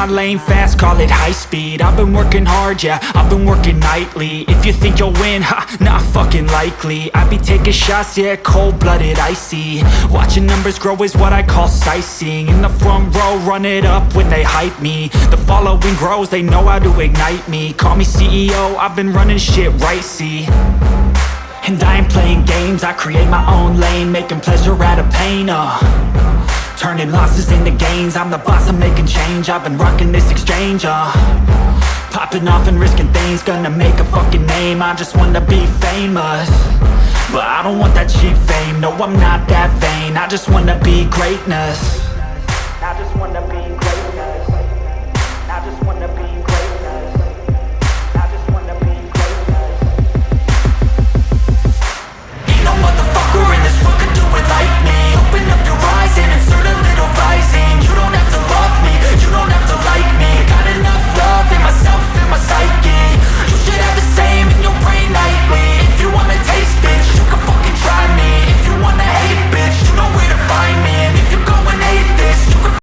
my lane fast, call it high speed. I've been working hard, yeah, I've been working nightly. If you think you'll win, ha, not fucking likely. I be taking shots, yeah, cold-blooded, icy. Watching numbers grow is what I call sightseeing. In the front row, run it up when they hype me. The following grows, they know how to ignite me. Call me CEO, I've been running shit right, see. And I ain't playing games, I create my own lane, making pleasure out of pain, turning losses into gains, I'm the boss, I'm making change, I've been rocking this exchange, popping off and risking things, gonna make a fucking name, I just wanna be famous, but I don't want that cheap fame, no I'm not that vain, I just wanna be greatness.